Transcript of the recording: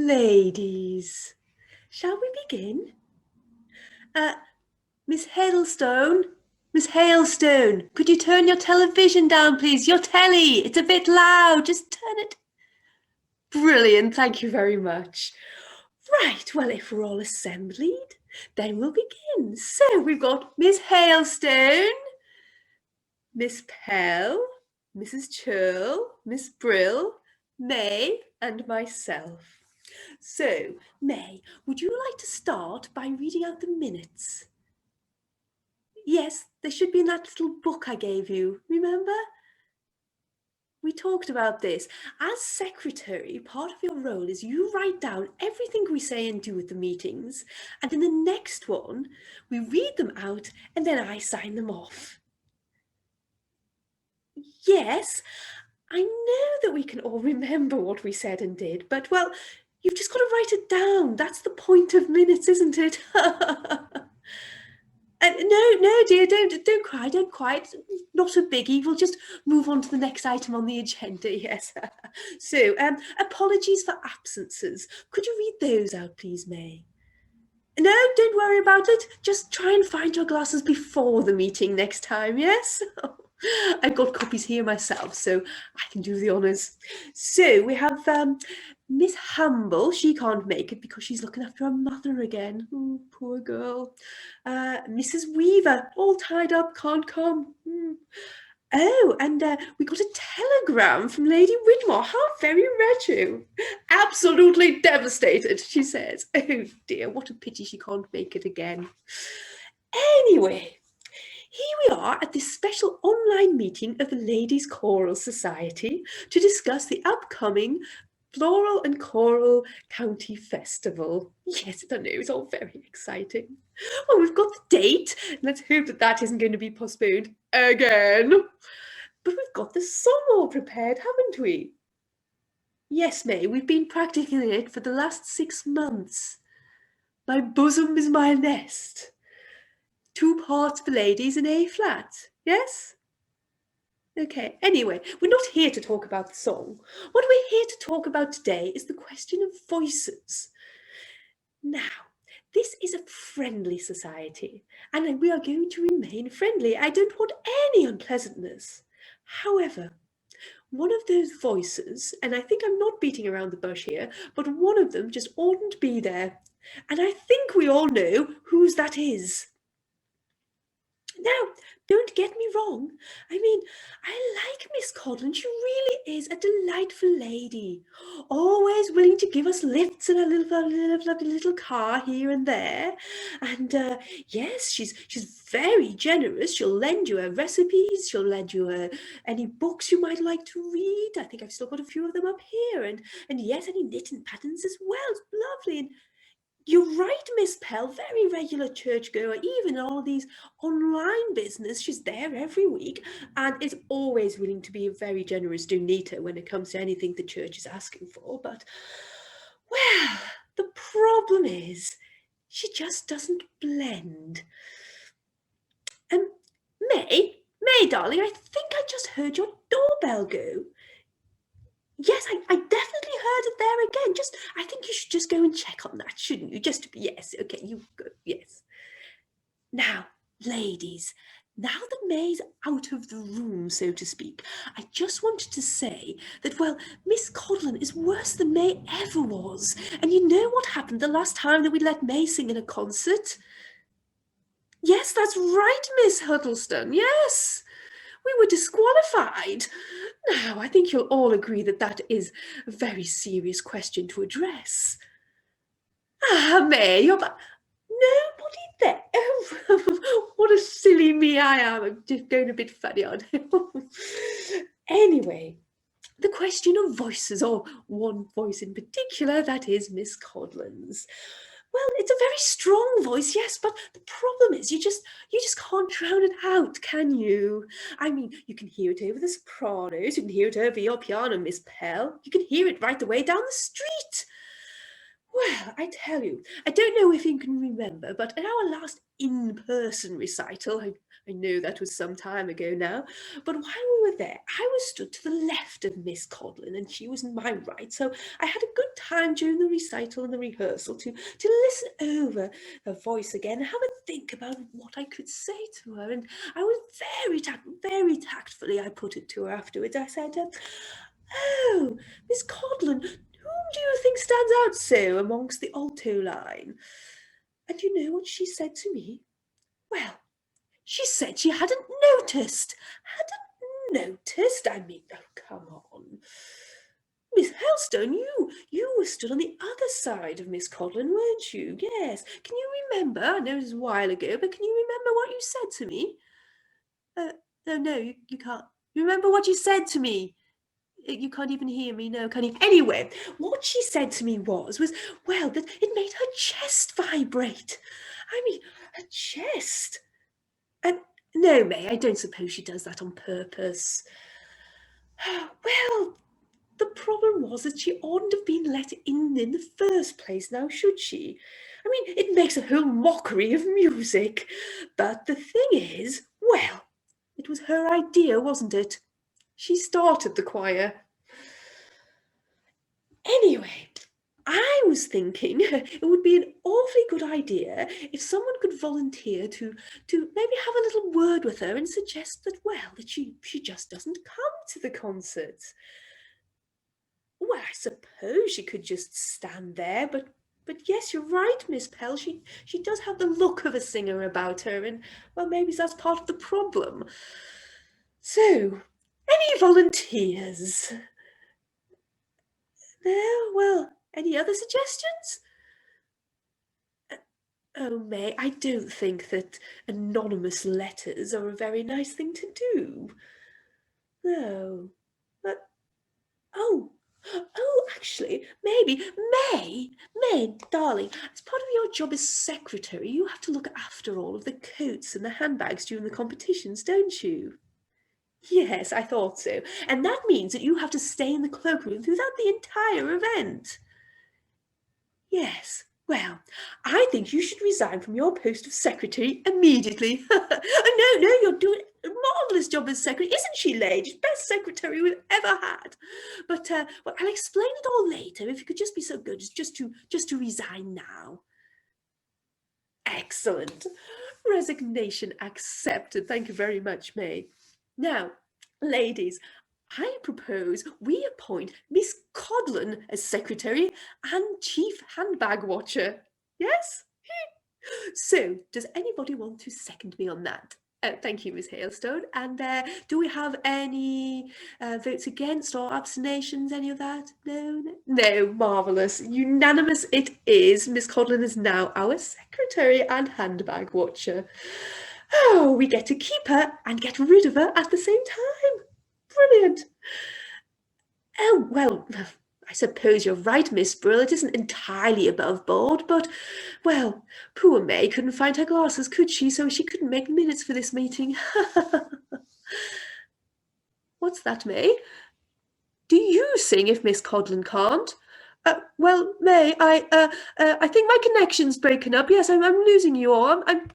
Ladies, shall we begin? Miss Hailstone, Miss Hailstone, could you turn your television down, please? Your telly, it's a bit loud. Just turn it. Brilliant, thank you very much. Right, well, if we're all assembled, then we'll begin. So we've got Miss Hailstone, Miss Pell, Mrs. Churl, Miss Brill, May, and myself. So, May, would you like to start by reading out the minutes? Yes, they should be in that little book I gave you, remember? We talked about this. As secretary, part of your role is you write down everything we say and do at the meetings, and in the next one, we read them out and then I sign them off. Yes, I know that we can all remember what we said and did, but, well, you've just got to write it down. That's the point of minutes, isn't it? No, dear, don't cry, don't cry. It's not a biggie. We'll just move on to the next item on the agenda, yes. So, apologies for absences. Could you read those out, please, May? No, don't worry about it. Just try and find your glasses before the meeting next time, yes? I've got copies here myself, so I can do the honours. So we have Miss Humble. She can't make it because she's looking after her mother again. Oh, poor girl. Mrs. Weaver, all tied up, can't come. Oh, and we got a telegram from Lady Widmore. How very retro. Absolutely devastated, she says. Oh dear, what a pity she can't make it again. Anyway, here we are at this special online meeting of the Ladies Choral Society to discuss the upcoming Floral and Choral County Festival. Yes, I know, it's all very exciting. Well, we've got the date. Let's hope that that isn't going to be postponed again. But we've got the song all prepared, haven't we? Yes, May, we've been practicing it for the last 6 months. My bosom is my nest. 2 parts for ladies in A flat, yes? Okay, anyway, we're not here to talk about the song. What we're here to talk about today is the question of voices. Now, this is a friendly society, and we are going to remain friendly. I don't want any unpleasantness. However, one of those voices, and I think I'm not beating around the bush here, but one of them just oughtn't be there. And I think we all know whose that is. Now, don't get me wrong. I mean, I like Miss Codlin. She really is a delightful lady. Always willing to give us lifts in a little car here and there. And yes, she's very generous. She'll lend you her recipes. She'll lend you any books you might like to read. I think I've still got a few of them up here. And yes, any knitting patterns as well. It's lovely. And you're right, Miss Pell, very regular churchgoer, even in all these online business. She's there every week and is always willing to be a very generous donator when it comes to anything the church is asking for. But, well, the problem is she just doesn't blend. May, darling, I think I just heard your doorbell go. Yes, I definitely heard it there again. I think you should just go and check on that, shouldn't you? Yes, okay, you go, yes. Now, ladies, now that May's out of the room, so to speak, I just wanted to say that, well, Miss Codlin is worse than May ever was. And you know what happened the last time that we let May sing in a concert? Yes, that's right, Miss Huddleston, yes. We were disqualified. Now, I think you'll all agree that that is a very serious question to address. Ah, May, you're nobody there. Oh, what a silly me I am. I'm just going a bit funny on it. Anyway, the question of voices, or one voice in particular, that is Miss Codlin's. Well, it's a very strong voice, yes, but the problem is you just can't drown it out, can you? I mean, you can hear it over the sopranos, you can hear it over your piano, Miss Pell. You can hear it right the way down the street. Well, I tell you, I don't know if you can remember, but at our last in-person recital, I know that was some time ago now, but while we were there, I was stood to the left of Miss Codlin and she was my right, so I had a good time during the recital and the rehearsal to listen over her voice again and have a think about what I could say to her. And I was very tactfully, I put it to her afterwards. I said, "Oh, Miss Codlin, whom do you think stands out so amongst the alto line?" And you know what she said to me? Well, she said she hadn't noticed. Hadn't noticed? I mean, oh, come on. Miss Helstone, you were stood on the other side of Miss Codlin, weren't you? Yes. Can you remember? I know it was a while ago, but can you remember what you said to me? No, you can't. You remember what you said to me? You can't even hear me, no, can you? Anyway, what she said to me was, well, that it made her chest vibrate. I mean, her chest. No, May, I don't suppose she does that on purpose. Well, the problem was that she oughtn't have been let in the first place, now should she? I mean, it makes a whole mockery of music. But the thing is, well, it was her idea, wasn't it? She started the choir. Anyway, I was thinking it would be an awfully good idea if someone could volunteer to maybe have a little word with her and suggest that, well, that she just doesn't come to the concerts. Well, I suppose she could just stand there, but yes, you're right, Miss Pell. She does have the look of a singer about her, and well, maybe that's part of the problem. So, any volunteers? No? Well, any other suggestions? Oh, May, I don't think that anonymous letters are a very nice thing to do. No. But, oh, actually, maybe, May, darling, as part of your job as secretary, you have to look after all of the coats and the handbags during the competitions, don't you? Yes, I thought so. And that means that you have to stay in the cloakroom throughout the entire event. Yes. Well, I think you should resign from your post of secretary immediately. Oh, no, you're doing a marvellous job as secretary. Isn't she, Lady? Best secretary we've ever had. But, well, I'll explain it all later. If you could just be so good as just to resign now. Excellent. Resignation accepted. Thank you very much, May. Now, ladies, I propose we appoint Miss Codlin as secretary and chief handbag watcher. Yes? So, does anybody want to second me on that? Thank you, Miss Hailstone. And do we have any votes against or abstentions, any of that? No, marvellous. Unanimous it is. Miss Codlin is now our secretary and handbag watcher. Oh, we get to keep her and get rid of her at the same time. Brilliant. Oh, well, I suppose you're right, Miss Brill. It isn't entirely above board, but, well, poor May couldn't find her glasses, could she? So she couldn't make minutes for this meeting. What's that, May? Do you sing if Miss Codlin can't? Well, May, I think my connection's breaking up. Yes, I'm losing you all. I'm